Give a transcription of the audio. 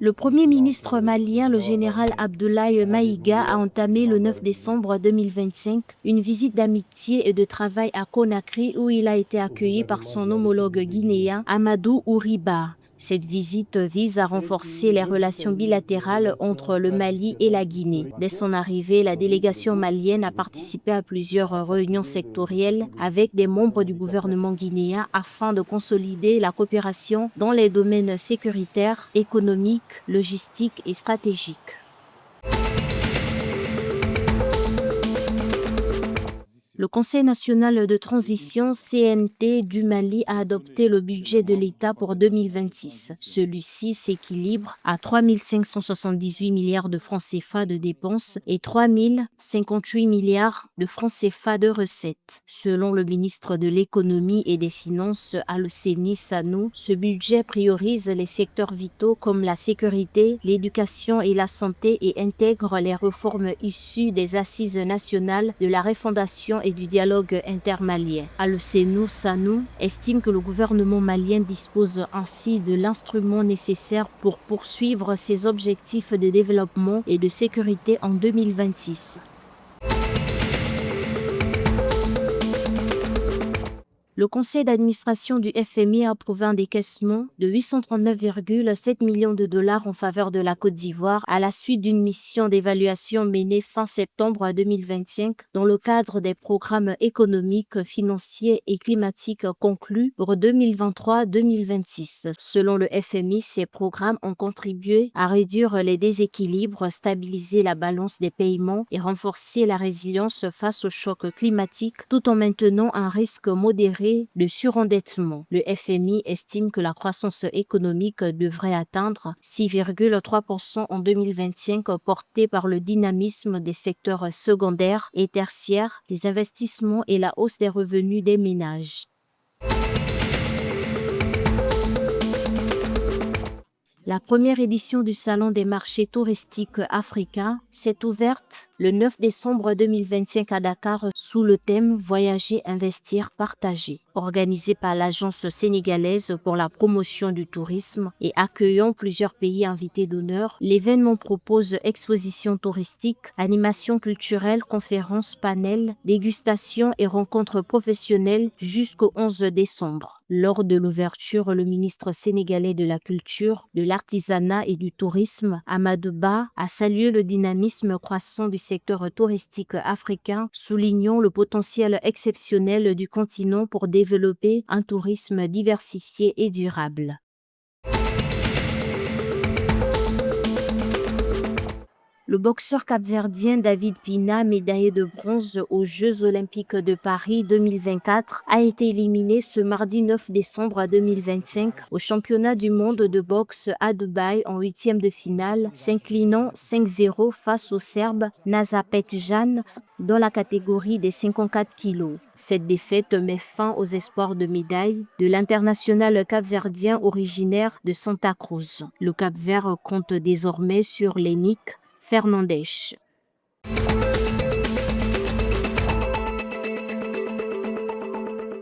Le Premier ministre malien, le général Abdoulaye Maïga, a entamé le 9 décembre 2025 une visite d'amitié et de travail à Conakry où il a été accueilli par son homologue guinéen Amadou Ouriba. Cette visite vise à renforcer les relations bilatérales entre le Mali et la Guinée. Dès son arrivée, la délégation malienne a participé à plusieurs réunions sectorielles avec des membres du gouvernement guinéen afin de consolider la coopération dans les domaines sécuritaires, économiques, logistiques et stratégiques. Le Conseil national de transition CNT du Mali a adopté le budget de l'État pour 2026. Celui-ci s'équilibre à 3 578 milliards de francs CFA de dépenses et 3 058 milliards de francs CFA de recettes. Selon le ministre de l'Économie et des Finances, Alceni Sanou, ce budget priorise les secteurs vitaux comme la sécurité, l'éducation et la santé et intègre les réformes issues des assises nationales de la refondation et du dialogue intermalien. Alceni Sanou estime que le gouvernement malien dispose ainsi de l'instrument nécessaire pour poursuivre ses objectifs de développement et de sécurité en 2026. Le conseil d'administration du FMI a approuvé un décaissement de 839,7 millions de dollars en faveur de la Côte d'Ivoire à la suite d'une mission d'évaluation menée fin septembre 2025 dans le cadre des programmes économiques, financiers et climatiques conclus pour 2023-2026. Selon le FMI, ces programmes ont contribué à réduire les déséquilibres, stabiliser la balance des paiements et renforcer la résilience face aux chocs climatiques tout en maintenant un risque modéré de surendettement. Le FMI estime que la croissance économique devrait atteindre 6,3% en 2025, portée par le dynamisme des secteurs secondaires et tertiaires, les investissements et la hausse des revenus des ménages. La première édition du Salon des marchés touristiques africains s'est ouverte le 9 décembre 2025 à Dakar sous le thème « Voyager, investir, partager ». Organisé par l'Agence sénégalaise pour la promotion du tourisme et accueillant plusieurs pays invités d'honneur, l'événement propose expositions touristiques, animations culturelles, conférences, panels, dégustations et rencontres professionnelles jusqu'au 11 décembre. Lors de l'ouverture, le ministre sénégalais de la Culture, de l'Artisanat et du Tourisme, Amadou Ba, a salué le dynamisme croissant du secteur touristique africain, soulignant le potentiel exceptionnel du continent pour développer un tourisme diversifié et durable. Le boxeur capverdien David Pina, médaillé de bronze aux Jeux olympiques de Paris 2024, a été éliminé ce mardi 9 décembre 2025 au championnat du monde de boxe à Dubaï en huitième de finale, s'inclinant 5-0 face au Serbe Nasa Petjan dans la catégorie des 54 kilos. Cette défaite met fin aux espoirs de médaille de l'international capverdien originaire de Santa Cruz. Le Cap-Vert compte désormais sur l'Hénique Fernandes.